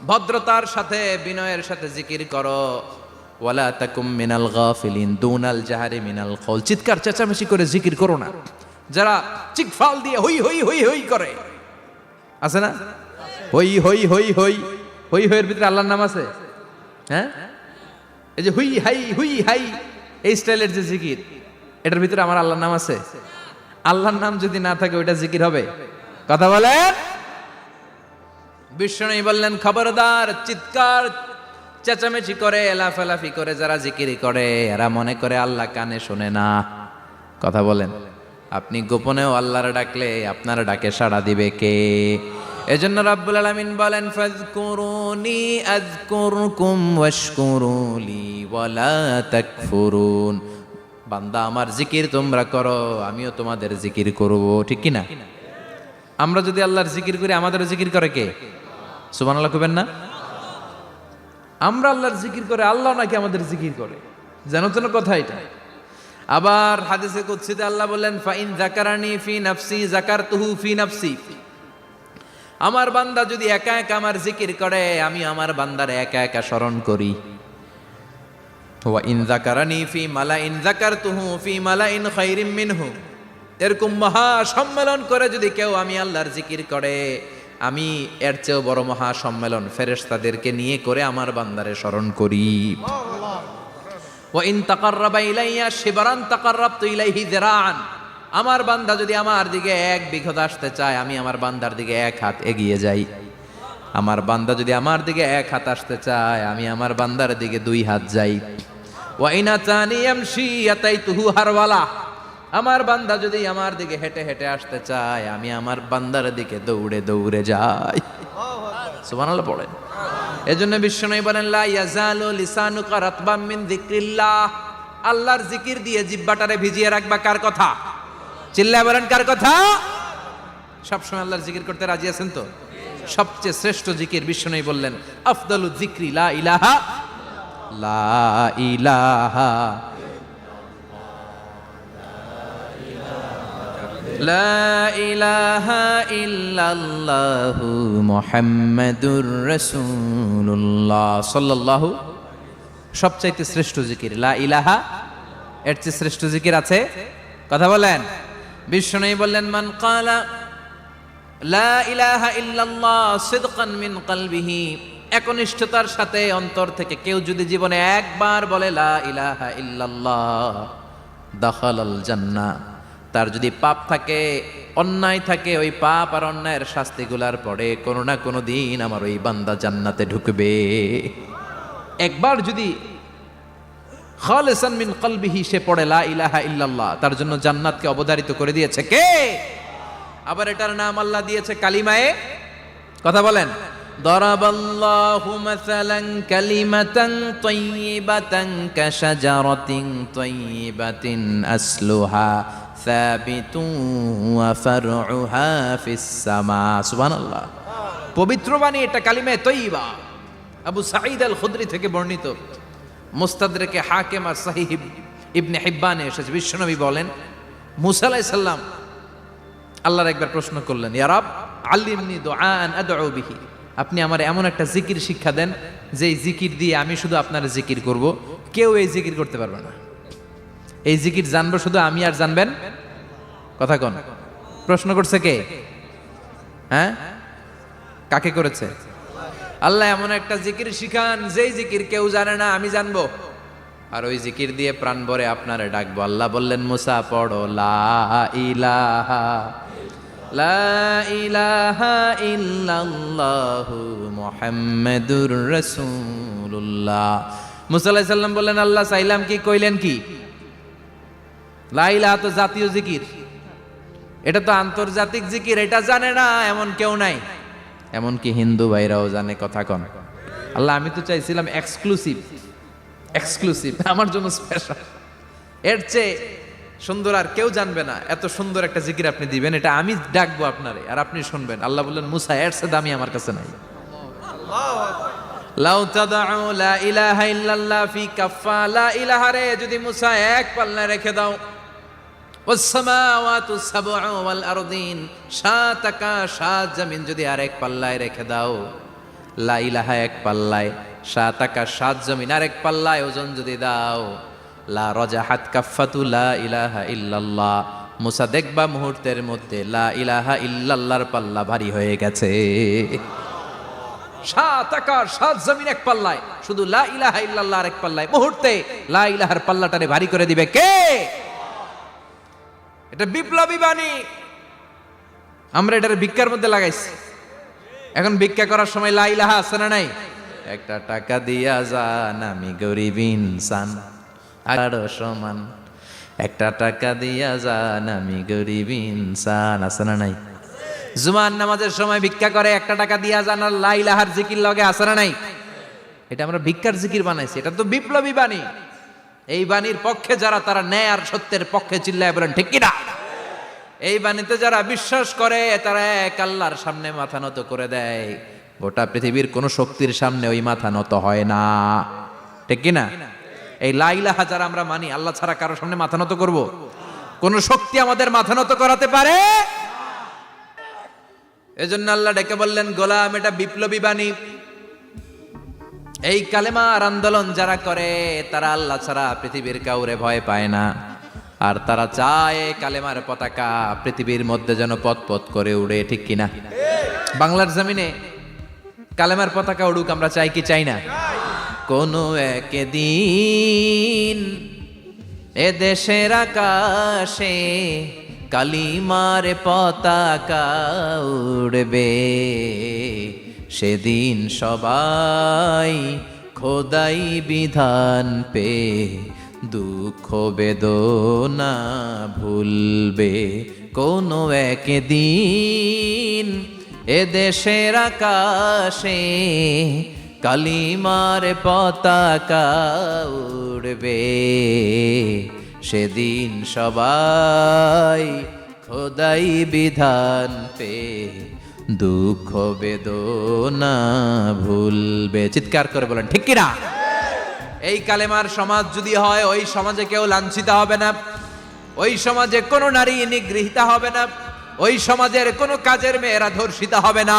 Speaker 1: ভদ্রতার সাথে বিনয়ের সাথে জিকির করো। ওয়ালা তাকুম মিনাল গাফিলিন, দুনাল জাহারি মিনাল কওল, চিৎকার চেঁচামেচি করে জিকির করো না। যারা চিকফাল দিয়ে হই হই হই হই করে, আছে না? হই হই হই হই হই হইয়ের ভিতরে আল্লাহর নাম আছে। হ্যাঁ এই যে হুই হাই হুই হাই, এই স্টাইলের যে জিকির, এটার ভিতরে আমার আল্লাহর নাম আছে? আল্লাহর নাম যদি না থাকে ওইটা জিকির হবে? কথা বলেন। বিশ্বনবী বললেন, খবরদার, চিৎকার চেঁচামেচি করে লাফালাফি করে যারা জিকির করে, এরা মনে করে আল্লাহ কানে শোনে না। কথা বলেন। আপনি গোপনেও আল্লাহর ডাকলে আপনার ডাকে সাড়া দিবে কে? এজন্য রাব্বুল আলামিন বলেন, ফাযকুরুনি আযকুরকুম ওয়াশকুরুলি ওয়ালা তাকফুরুন। বান্দা আমার জিকির তোমরা করো, আমিও তোমাদের জিকির করব, ঠিক কি না? আমরা যদি আল্লাহর জিকির করি, আমাদেরও জিকির করে কে? সুবহানাল্লাহ কইবেন না? আমরা আল্লাহর জিকির করে, আল্লাহ নাকি আমাদের জিকির করে, জানো তো না কথা এটা? আবার হাদিসে কুদসিতে আল্লাহ বললেন, ফাইন যাকারানি ফি নাফসি যাকারতুহু ফি নাফসি, আমার বান্দা যদি একা একা আমার জিকির করে, আমি আমার বান্দার একা একা স্মরণ করি। ওয়া ইন যাকারানি ফি মালাইন যাকারতুহু ফি মালাইন খায়রিম মিনহু। এরকম মহা সম্মেলন করে যদি কেউ আমি আল্লাহর জিকির করে, আমি এর চেয়েও বড় মহা সম্মেলন ফেরেশতাদেরকে নিয়ে করে আমার বান্দারে স্মরণ করি। ওয়া ইন তাকাররাবা ইলাইয়া শিবরান তাকাররাবতু ইলাইহি যিরাআন। আমার বান্দা যদি আমার দিকে এক বিঘত আসতে চায়, আমি আমার বান্দার দিকে এক হাত এগিয়ে যাই। আমার বান্দা যদি আমার দিকে এক হাত আসতে চায়, আমি আমার বান্দার দিকে দুই হাত যাই। ওয়া ইন আতানি ইয়ামশি আতাইতুহু হারওয়ালা। আমার বান্দা যদি আমার দিকে হেঁটে হেঁটে আসতে চায়, আমি আমার বান্দার দিকে দৌড়ে দৌড়ে যাই। সুবহানাল্লাহ পড়েন। এজন্য বিশ্বনবী বলেন, লা ইয়াজালু লিসানুকা রাতবাম মিন যিকরিল্লাহ। আল্লাহর জিকির দিয়ে জিহ্বাটারে ভিজিয়ে রাখবা। কার কথা? চিল্লায় বলেন, কার কথা? সবসময় আল্লাহর জিকির করতে রাজি আছেন তো? সবচেয়ে শ্রেষ্ঠ জিকির বিশ্বনবী বললেন, আফদালু যিকরি লা ইলাহা লা ইলাহা লা ইলাহা ইল্লাল্লাহু মুহাম্মাদুর রাসূলুল্লাহ সাল্লাল্লাহু। সবচাইতে শ্রেষ্ঠ জিকির লা ইলাহা। এর চেয়ে শ্রেষ্ঠ জিকির আছে? কথা বলেন। বিশ্বনবী বললেন, মান ক্বালা লা ইলাহা ইল্লাল্লাহ সিদকান মিন কলবিহি। একনিষ্ঠতার সাথে অন্তর থেকে কেউ যদি জীবনে একবার বলে লা ইলাহা ইল্লাল্লাহ, দাখালাল জান্নাহ। তার যদি পাপ থাকে, অন্যায় থাকে, ওই পাপ আর অন্যায়ের শাস্তিগুলার পরে কোনো না কোনো দিন আমার ওই বান্দা জান্নাতে ঢুকবে। একবার যদি খালিসান মিন কলবিহি সে পড়ে লা ইলাহা ইল্লাল্লাহ, তার জন্য জান্নাতকে অবধারিত করে দিয়েছে কে? আবার এটার নাম আল্লাহ দিয়েছে কালিমায়ে। কথা বলেন। দরাবাল্লাহু মাসালান কালিমাতান তাইয়িবাতান কাশাজারাতিন তাইয়িবাতিন আসলুহা সাবিতুন ওয়া ফারউহা ফিস সামা। সুবহানাল্লাহ। পবিত্র বাণী এটা কালিমায়ে তাইয়িবা। আবু সাঈদ আল খুদরি থেকে বর্ণিত, মুস্তাদরাকে হাকিম আর সহিহ ইবনে হিব্বানে এসেছে। বিশ্বনবী বলেন, মুসা আলাইহিস সালাম আল্লাহর একবার প্রশ্ন করলেন, ইয়া রাব আল্লিমনি দুআআন আদউ বিহি। আপনি আমার এমন একটা জিকির শিক্ষা দেন যেই জিকির দিয়ে আমি শুধু আপনার জিকির করব, কেউ এই জিকির করতে পারবে না। এই জিকির জানবো শুধু আমি, আর জানবেন কথা কোন? প্রশ্ন করছে কে? হ্যাঁ, কাকে করেছে? আল্লাহ এমন একটা জিকির শিখান যেই জিকির কেউ জানে না, আমি জানবো, আর ওই জিকির দিয়ে প্রাণ ভরে আপনারে ডাকবো। আল্লাহ বললেন, মুসা পড়ো লা ইলাহা লা ইলাহা ইল্লাল্লাহু মুহাম্মাদুর রাসূলুল্লাহ। মুসা আলাইহিস সালাম বললেন, আল্লাহ চাইলাম কি, কইলেন কি? লা ইলাহা তো জাতীয় জিকির, এটা তো আন্তর্জাতিক জিকির, এটা জানে না এমন কেউ নাই। এমনকি হিন্দু ভাইরাও জানে। কথা কন। আল্লাহ আমি তো চাইছিলাম এক্সক্লুসিভ, আমার জন্য স্পেশাল। এর চেয়ে সুন্দর আর কেউ জানবে না। এত সুন্দর একটা জিকির আপনি দিবেন, এটা আমি ডাকবো আপনারে আর আপনি শুনবেন। আল্লাহ বললেন, মুসা এর চেয়ে দামি আমার কাছে নাই। লাউ তাদউ লা ইলাহা ইল্লাল্লাহ ফি কাফা। লা ইলাহা রে যদি মুসা এক পাল্লায় রেখে দাও, ওয়াস সামাওয়াতু সাবউ ওয়াল আরদিন, সাত আকাশ সাত জমিন যদি আরেক পাল্লায় রেখে দাও, লা ইলাহা এক পাল্লায়, সাত আকাশ সাত জমিন আরেক পাল্লায় ওজন যদি দাও, লা রাজাহাত কাফাতু লা ইলাহা ইল্লাল্লাহ। মুসা দেখবা মুহূর্তের মধ্যে লা ইলাহা ইল্লাল্লাহর পাল্লা ভারী হয়ে গেছে। সাত আকাশ সাত জমিন এক পাল্লায়, শুধু লা ইলাহা ইল্লাল্লাহ আরেক পাল্লায়, মুহূর্তে লা ইলাহার পাল্লাটারে ভারী করে দিবে কে? এটা বিপ্লবী বাণী। আমরা এটার ভিক্ষার মধ্যে লাগাইছি। এখন ভিক্ষা করার সময় লা ইলাহা আছে না নাই? একটা টাকা দিয়া যান, আমি গরিব ইনসান আরো সমান। একটা টাকা দিয়া যান, আমি গরিব ইনসান, আছে না নাই? জুমার নামাজের সময় ভিক্ষা করে, একটা টাকা দিয়া যান, আর লা ইলাহার জিকির লগে, আছে না নাই? এটা আমরা ভিক্ষার জিকির বানাইছি। এটা তো বিপ্লবী বাণী। এই বাণীর পক্ষে যারা, তারা ন্যায় আর সত্যের পক্ষে চিল্লায় বলেন ঠিক কিনা? এই বাণীতে যারা বিশ্বাস করে, তারা এক আল্লাহর সামনে মাথা নত করে দেয়। গোটা পৃথিবীর কোন শক্তির সামনে ওই মাথা নত হয় না। ঠিক কিনা? এই লা ইলাহা যারা আমরা মানি, আল্লাহ ছাড়া কারোর সামনে মাথা নত করব? কোন শক্তি আমাদের মাথা নত করাতে পারে? এজন্য আল্লাহ ডেকে বললেন, গোলাম এটা বিপ্লবী বাণী। এই কালেমার আন্দোলন যারা করে তারা আল্লাহ ছাড়া পৃথিবীর কাউরে ভয় পায় না, আর তারা চায় কালেমার পতাকা পৃথিবীর মধ্যে যেন পথ পথ করে উড়ে, ঠিক কিনা? বাংলার জমিনে কালেমার পতাকা উড়ুক, আমরা চাই কি চাই না? কোনো একদিন এ দেশের আকাশে কালিমার পতাকা উড়বে, সেদিন সবাই খোদাই বিধান পে দুঃখ বেদনা ভুলবে। কোনো একদিন এ দেশের আকাশে কালিমার পতাকা উড়বে, সেদিন সবাই খোদাই বিধান পে দুঃখ বেদনা ভুলবে। চিৎকার করে বলেন ঠিক কিনা? এই কালেমার সমাজ যদি হয়, ওই সমাজে কেউ লাঞ্ছিত হবে না, ওই সমাজে কোনো নারী নিগৃহীত হবে না, ওই সমাজের কোনো কাজের মেয়েরা ধর্ষিত হবে না,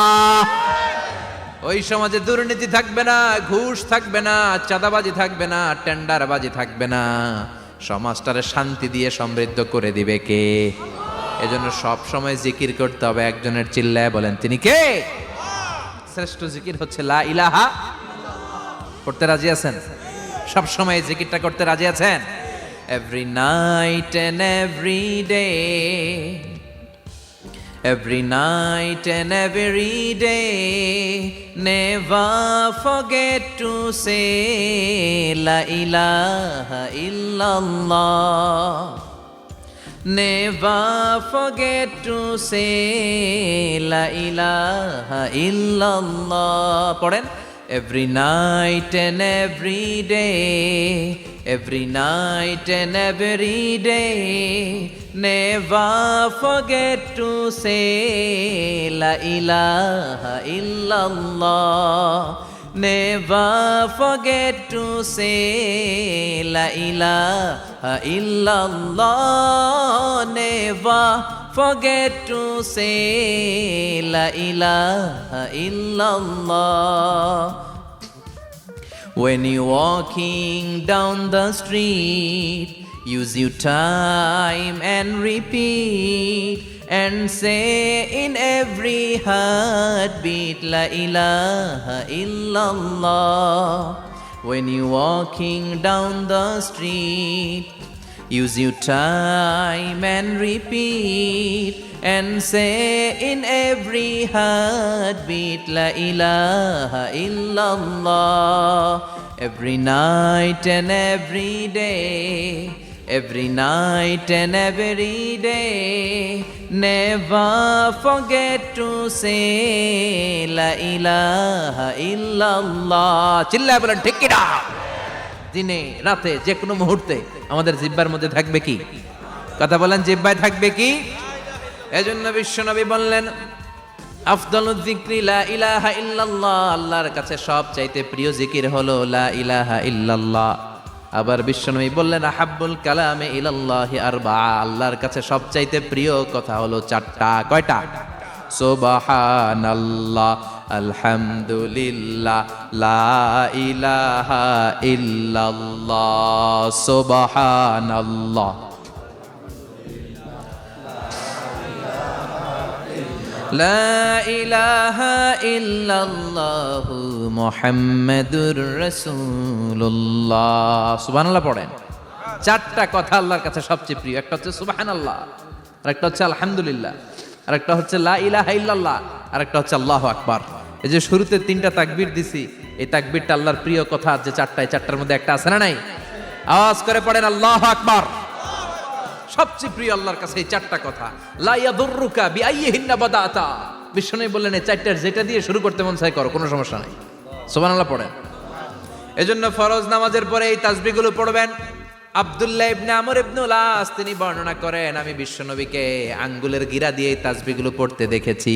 Speaker 1: ওই সমাজে দুর্নীতি থাকবে না, ঘুষ থাকবে না, চাঁদাবাজি থাকবে না, টেন্ডারবাজি থাকবে না। সমাজটারে শান্তি দিয়ে সমৃদ্ধ করে দিবে কে? এজন্য সব সময় জিকির করতে হবে একজনের, চিল্লায় বলেন তিনি কে? শ্রেষ্ঠ জিকির হচ্ছে লা ইলাহা। করতে রাজি আছেন? সব সময় জিকিরটা করতে রাজি আছেন? Every night and every day, every night and every day, never forget to say la ilaha illallah, never forget to say la ilaha illallah. পড়েন, every night and every day, every night and every day, never forget to say la ilaha illallah, never forget to say la ilaha illallah, never forget to say la ilaha illallah. When you're walking down the street, use your time and repeat, and say in every heartbeat la ilaha illallah. When you're walking down the street, use your time and repeat, and say in every heartbeat la ilaha illallah. Every night and every day, every night and every day, never forget to say la ilaha illallah. চিল্লায় বলেন ঠিক কিনা? দিনে রাতে যে কোনো মুহূর্তে আমাদের জিহ্বার মধ্যে থাকবে কি? কথা বলেন, জিহ্বায় থাকবে কি? এজন্য বিশ্বনবী বললেন, আফদালুয যিকরি লা ইলাহা ইল্লাল্লাহ, আল্লাহর কাছে সবচাইতে প্রিয় জিকির হলো লা ইলাহা ইল্লাল্লাহ। আবার বিশ্বনবী বললেন, আহাব্বুল কালামে ইলাল্লাহি আরবাআ, আল্লাহর কাছে সবচাইতে প্রিয় কথা হলো চারটা। কয়টা? সুবহানাল্লাহ, আলহামদুলিল্লাহ, লা ইলাহা ইল্লাল্লাহ। সুবহানাল্লাহ, লা ইলাহা ইল্লাল্লাহ, মুহাম্মাদুর রাসূলুল্লাহ। সুবহানাল্লাহ পড়েন। চারটা কথা আল্লাহর কাছে সবচেয়ে প্রিয়। একটা হচ্ছে সুবহানাল্লাহ, আর একটা হচ্ছে আলহামদুলিল্লাহ, আর একটা হচ্ছে লা ইলাহা ইল্লাল্লাহ, আর একটা হচ্ছে আল্লাহু আকবার। এই যে শুরুতে তিনটা তাকবীর দিছি, এই তাকবীরটা আল্লাহর প্রিয় কথা যে চারটায়, চারটার মধ্যে একটা আছে না নাই? আওয়াজ করে পড়েন আল্লাহু আকবার। সবচেয়ে প্রিয় আল্লাহর কাছে এই চারটা কথা। লা ইয়াদুররুকা বিআইয়িহিন্না বাদাতা, বিষ্ণু বললেন এই চারটার যেটা দিয়ে শুরু করতে মন চায় করো, কোনো সমস্যা নাই। সুবহানাল্লাহ পড়েন। এজন্য ফরজ নামাজের পরে এই তাসবিহগুলো পড়বেন। আব্দুল্লাহ ইবনে আমর ইবনে আস তিনি বর্ণনা করেন, আমি বিশ্বনবীকে আঙ্গুলের গিরা দিয়ে এই তাসবিহগুলো পড়তে দেখেছি।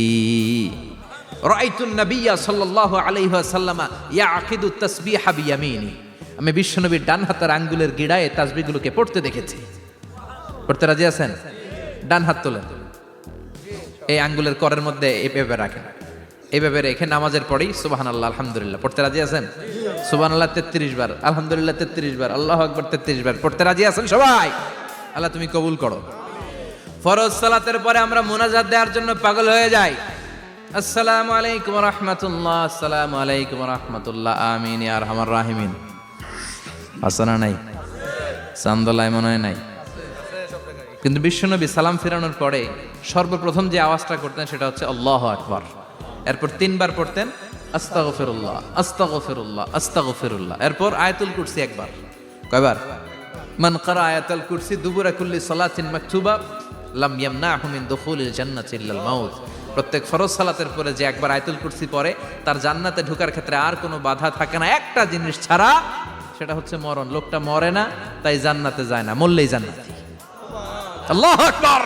Speaker 1: রাআইতুন নাবিয়্যা সাল্লাল্লাহু আলাইহি ওয়াসাল্লাম ইয়াকিদু তাসবিহা বিয়ামিনি, আমি বিশ্বনবীর ডান হাতের আঙ্গুলের গিরায় তাসবিহগুলোকে পড়তে দেখেছি। পড়তে রাজি আছেন? ডান হাত তোলেন, এই আঙ্গুলের করের মধ্যে এইভাবে রাখেন, এইভাবে রেখে নামাজের পরেই সুবহানাল্লাহ আলহামদুলিল্লাহ পড়তে রাজি আছেন? সুবহানাল্লাহ 33 বার, আলহামদুলিল্লাহ 33 বার, আল্লাহু আকবার 33 বার পড়তে রাজি আছেন সবাই? আল্লাহ তুমি কবুল করো। ফরজ সালাতের পরে আমরা মুনাজাত দেওয়ার জন্য পাগল হয়ে যাই। আসসালামু আলাইকুম ওয়া রাহমাতুল্লাহ, আসসালামু আলাইকুম ওয়া রাহমাতুল্লাহ, আমিন ইয়া আরহামার রাহিমিন। আসনা নাই? চান্দলায় মনে হয় নাই। কিন্তু বিশ্বনবী সালাম ফেরানোর পরে সর্বপ্রথম যে আওয়াজটা করতেন সেটা হচ্ছে আল্লাহু আকবার। এরপর 3 বার পড়তেন আস্তাগফিরুল্লাহ, আস্তাগফিরুল্লাহ, আস্তাগফিরুল্লাহ। এরপর আয়াতুল কুরসি একবার। কয়বার? মান ক্বারা আয়াতুল কুরসি দুবুরা কুল্লি সালাতিন মাকতুবা লাম ইয়ামনাহু মিন দুখুলিল জান্নাতি ইল্লাল মাউত। প্রত্যেক ফরজ সালাতের পরে যে একবার আয়াতুল কুরসি পড়ে তার জান্নাতে ঢোকার ক্ষেত্রে আর কোনো বাধা থাকে না, একটা জিনিস ছাড়া, সেটা হচ্ছে মরণ। লোকটা মরে না তাই জান্নাতে যায় না, মরলেই জান্নাতি। আল্লাহু আকবার।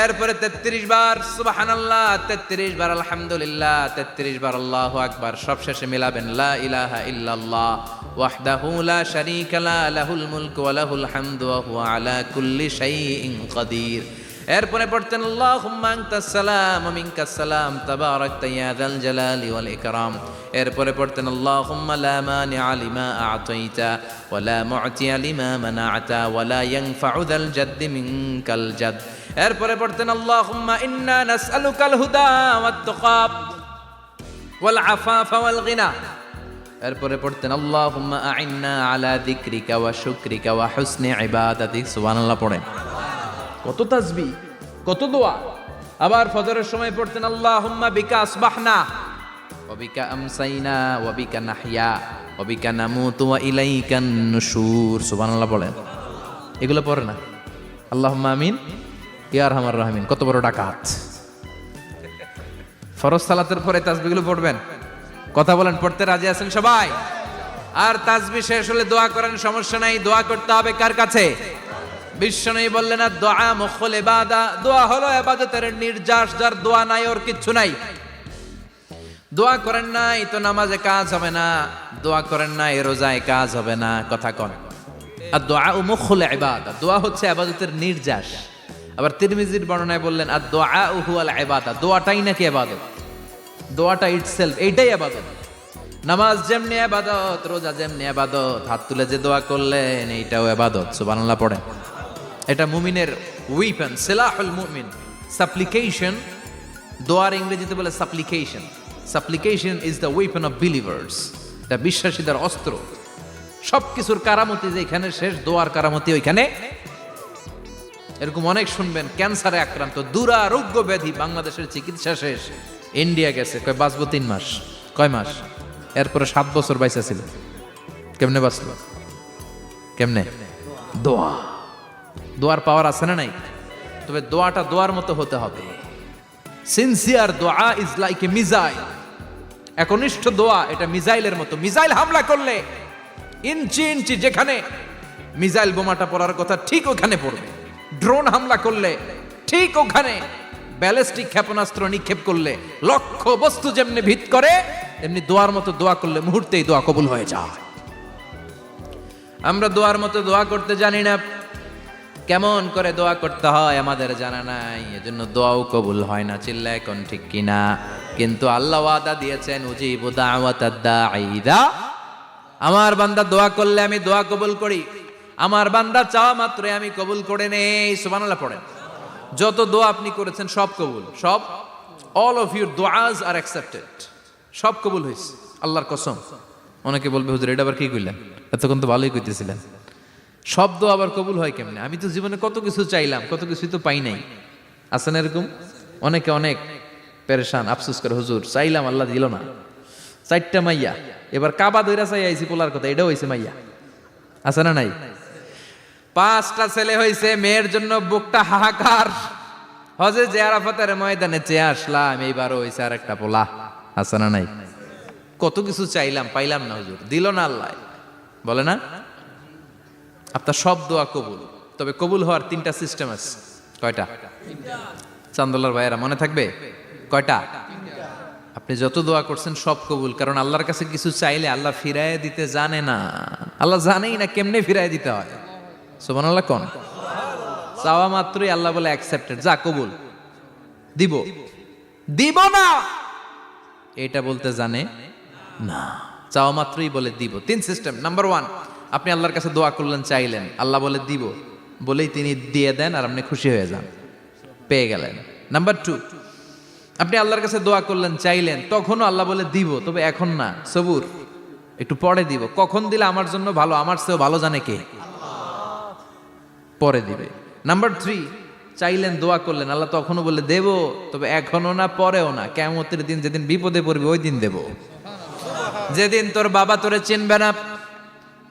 Speaker 1: এরপরে 33 বার সুবহানাল্লাহ, 33 বার আলহামদুলিল্লাহ, 33 বার আল্লাহু আকবার। সবশেষে মিলাবেন লা ইলাহা ইল্লাল্লাহ ওয়াহদাহু লা শারীকা লা লাহুল মুলকু ওয়া লাহুল হামদু ওয়া হুয়া আলা কুল্লি শাইইন কাদির। এরপরে পড়তেন আল্লাহুম্মা আনতাস সালাম ওয়া মিনকাস সালাম তাবারাকতা ইয়া যাল জালালি ওয়াল ইকরাম। এরপরে পড়তেন আল্লাহুম্মা লা মানিআ লিমা আ'তাইতা ওয়া লা মু'তিয়া লিমা মানা'তা ওয়া লা ইয়ানফা'ু যাল জাদ্দি মিনকাল জাদ। এরপরে পড়তেন আল্লাহুম্মা ইন্না নাসআলুকাল হুদা ওয়াত তুকা ওয়াল আফাফা ওয়াল গিনা। এরপরে পড়তেন আল্লাহুম্মা আ'ইন্না আলা যিকরিকা ওয়া শুকরিকা ওয়া হুসনি ইবাদাতিক। সুবহানাল্লাহ পড়েন। কত তাসবিহ, কত দোয়া। আবার ফজরের সময় পড়তেন আল্লাহুম্মা বিকা আসবাহনা ওয়া বিকা আমসাইনা ওয়া বিকা নাহইয়া ওয়া বিকা নামুতু ওয়া ইলাইকান নুশুর। সুবহানাল্লাহ পড়েন। এগুলো পড়ে না? আল্লাহুম্মা আমিন ইয়া আরহামার রাহিমিন। কত বড় ডাকাত! ফরজ সালাতের পরে তাসবিহগুলো পড়বেন। কথা বলেন, পড়তে রাজি আছেন সবাই? আর তাসবিহ শেষ হলে দোয়া করেন, সমস্যা নাই। দোয়া করতে হবে কার কাছে? বিশ্বনবী বললেন আর দোয়া মুখুল ইবাদা, দোয়া হলো ইবাদতের নির্যাস। যার দোয়া নাই ওর কিচ্ছু নাই। দোয়া করেন নাই তো নামাজে কাজ হবে না, দোয়া করেন নাই রোজায় কাজ হবে না। কথা কন। আর দোয়া মুখুল ইবাদা, দোয়া হচ্ছে ইবাদতের নির্যাস। আবার তিরমিজির বর্ণনায় বললেন আর দোয়া হুয়াল ইবাদা, দোয়াটাই নাকি ইবাদত। দোয়াটা ইটসেলফ এইটাই ইবাদত। নামাজ যেমনি ইবাদত, রোজা যেমনি ইবাদত, হাত তুলে যে দোয়া করলেন এইটাও ইবাদত। সুবহানাল্লাহ পড়েন। এটা মুমিনের উইপন, সিলাহুল মুমিন। সাপ্লিকেশন, দোয়ার ইংরেজিতে বলে সাপ্লিকেশন। সাপ্লিকেশন is the weapon of believers. এটা বিশ্বাসীদের অস্ত্র। সবকিছুর কারামতি যেখানে শেষ, দোয়ার কারামতি ওইখানে। এরকম অনেক শুনবেন ক্যান্সারে আক্রান্ত, দুরারোগ্য ব্যাধি, বাংলাদেশের চিকিৎসা শেষ, ইন্ডিয়া গেছে, কয় বাঁচবো 3 মাস। কয় মাস? এরপরে 7 বছর বাইসা ছিল। কেমনে বাঁচলো? কেমনে? দোয়া। দোয়ার পাওয়ার আছে না নাই? তবে দোয়াটা দোয়ার মতো হতে হবে। সিনসিয়ার দোয়া ইজ লাইক এ মিসাইল। একনিষ্ঠ দোয়া এটা মিসাইলের মতো। মিসাইল হামলা করলে ইঞ্চি ইঞ্চি যেখানে মিসাইল বোমাটা পড়ার কথা ঠিক ওখানে পড়বে। ড্রোন হামলা করলে ঠিক ওখানে, ব্যালিস্টিক ক্ষেপণাস্ত্র নিক্ষেপ করলে লক্ষ্য বস্তু যেমনি ভিত করে, এমনি দোয়ার মতো দোয়া করলে মুহূর্তেই দোয়া কবুল হয়ে যায়। আমরা দোয়ার মতো দোয়া করতে জানি না। কেমন করে দোয়া করতে হয় আমাদের জানা নাই, এজন্য দোয়াও কবুল হয় না। চিল্লা এখন ঠিক কিনা? কিন্তু আল্লাহ ওয়াদা দিয়েছেন উজিবু দাওয়াতাদ দাঈ ইযা, আমার বান্দা দোয়া করলে আমি দোয়া কবুল করি। আমার বান্দা চাওয়া মাত্রই আমি কবুল করে নেই। সুবহানাল্লাহ পড়েন। যত দোয়া আপনি করেছেন সব কবুল, সব। অল অফ ইউর দোয়াজ আর অ্যাকসেপ্টেড। সব কবুল হয়েছে আল্লাহর কসম। অনেকে বলবে হুজুর এটা আবার কি কইলেন? এতক্ষণ তো ভালোই কইতেছিলেন। সব দোয়া আবার কবুল হয় কেমনে? আমি তো জীবনে কত কিছু চাইলাম, কত কিছুই তো পাই নাই। আছে না এরকম? অনেকে অনেক পেরেশান, আফসোস করে হুজুর চাইলাম আল্লাহ দিল না। 4টা মাইয়া, এবার কাবা দইরা চাই আইছি পোলার কথা, এটাও হয়েছে মাইয়া। আছে না নাই? 5টা ছেলে হয়েছে, মেয়ের জন্য বুকটা হাহাকার। হজে যে আরাফাতের ময়দানে চেয়ে আসলাম, এইবারও হয়েছে আর একটা পোলা। আছে না নাই? কত কিছু চাইলাম, পাইলাম না হুজুর, দিল না আল্লাহ। বলে না আপনার সব দোয়া কবুল। তবে কবুল হওয়ার 3টা সিস্টেম আছে। কয়টা? চান্দলার ভাইয়েরা মনে থাকবে? কয়টা? আপনি যত দোয়া করছেন সব কবুল। কারণ আল্লাহর কাছে কিছু চাইলে আল্লাহ ফিরায় দিতে জানে না। আল্লাহ জানেই না কেমনে ফিরায় দিতে হয়। সুবহানাল্লাহ কোন? চাওয়া মাত্রই আল্লাহ বলে অ্যাকসেপ্টেড, যা কবুল, দিব। দিব না এটা বলতে জানে না, চাওয়া মাত্রই বলে দিব। 3 সিস্টেম। নাম্বার 1, আপনি আল্লাহর কাছে দোয়া করলেন, চাইলেন, আল্লাহ বলে দিব, বলেই তিনি দিয়ে দেন আর আপনি খুশি হয়ে যান, পেয়ে গেলেন। নাম্বার 2, আপনি আল্লাহর কাছে দোয়া করলেন, চাইলেন, তখনও আল্লাহ বলে দিব, তবে এখন না, সবুর, একটু পরে দিব। কখন দিলে আমার জন্য ভালো, আমার চেয়েও ভালো জানে কে? পরে দিবে। নাম্বার 3, চাইলেন, দোয়া করলেন, আল্লাহ তখনও বলে দেব, তবে এখনো না, পরেও না, কিয়ামতের দিন যেদিন বিপদে পড়বে ওই দিন দেব। যেদিন তোর বাবা তোরে চিনবে না,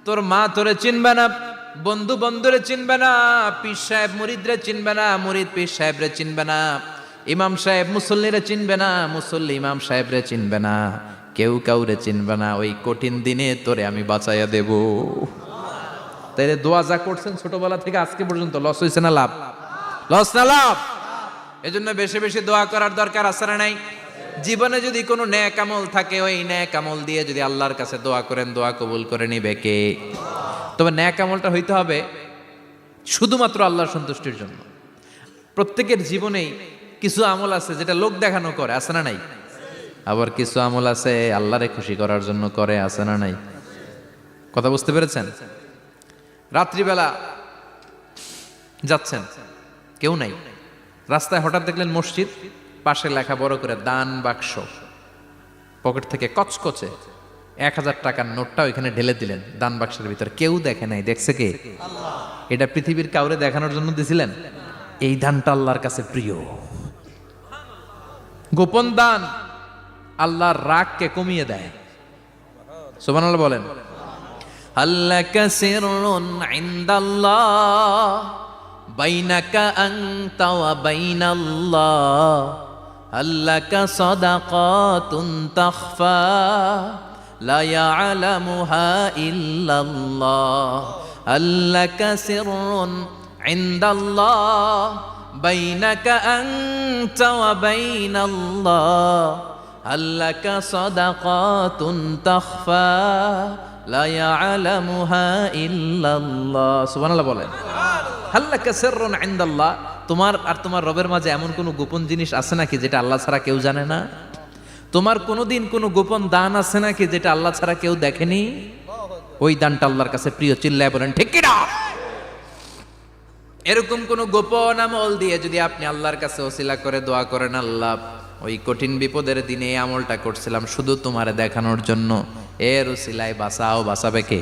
Speaker 1: তোর মা তোরে চিনবে না, বন্ধু বন্ধুরে চিনবে না, পীর সাহেব মুরিদরে চিনবে না, মুরিদ পীর সাহেবরে চিনবে না, ইমাম সাহেব মুসল্লিরে চিনবে না, মুসল্লি ইমাম সাহেবরে চিনবে না, কেউ কাউরে চিনবে না, ওই কঠিন দিনে তোরে আমি বাঁচাইয়া দেব। তাইলে দোয়া যা করছেন ছোটবেলা থেকে আজকে পর্যন্ত, লস হয়েছে না লাভ? লস না লাভ? এজন্য বেশি বেশি দোয়া করার দরকার আছে না নাই? জীবনে যদি কোনো নেক আমল থাকে, ওই নেক আমল দিয়ে যদি আল্লাহর কাছে দোয়া করেন, দোয়া কবুল করে নিবে কে? তবে নেক আমলটা হইতে হবে শুধুমাত্র আল্লাহর সন্তুষ্টির জন্য। প্রত্যেকের জীবনেই কিছু আমল আছে যেটা লোক দেখানো করে, আছে না নাই? আবার কিছু আমল আছে আল্লাহরে খুশি করার জন্য করে, আছে না নাই? কথা বুঝতে পেরেছেন? রাত্রিবেলা যাচ্ছেন, কেউ নাই, রাস্তায় হঠাৎ দেখলেন মসজিদ, পাশে লেখা বড় করে দান বাক্স, পকেট থেকে কচকচে 1000 টাকার নোটটা ওইখানে ঢেলে দিলেন দান বাক্সের ভিতরে। কেউ দেখে নাই, দেখছে কে? এটা পৃথিবীর কাউরে দেখানোর জন্য দিছিলেন? এই দানটা আল্লাহর কাছে প্রিয়। গোপন দান আল্লাহর রাগকে কমিয়ে দেয়। সুবহানাল্লাহ বলেন। আল্লাকা সিররুন ইনদাল্লাহ বাইনাকা আনতা ওয়া বাইনাল্লাহ, আল্লাকা সাদাকাতুন তাখফা লা ইয়ালামুহা ইল্লাল্লাহ, আল্লাকা সিররুন ইনদাল্লাহ বাইনাকা আনতা ওয়া বাইনাল্লাহ, আল্লাকা সাদাকাতুন তাখফা লা ইয়ালামুহা ইল্লাল্লাহ। সুবহানাল্লাহ বলেন। আল্লাকা সিররুন ইনদাল্লাহ, তোমার আর তোমার রবের মাঝে এমন কোনো গোপন জিনিস আছে নাকি যেটা আল্লাহ ছাড়া কেউ জানে না? তোমার কোনোদিন কোনো গোপন দান আছে নাকি যেটা আল্লাহ ছাড়া কেউ দেখেনি? ওই দানটা আল্লাহর কাছে প্রিয়। চিল্লায় বলেন ঠিক কি না? এরকম কোন গোপন আমল দিয়ে যদি আপনি আল্লাহর কাছে ওসিলা করে দোয়া করেন, আল্লাহ ওই কঠিন বিপদের দিনে এই আমলটা করছিলাম শুধু তোমারে দেখানোর জন্য, এর ওসিলায় বাঁচাও, বাঁচাবে কে?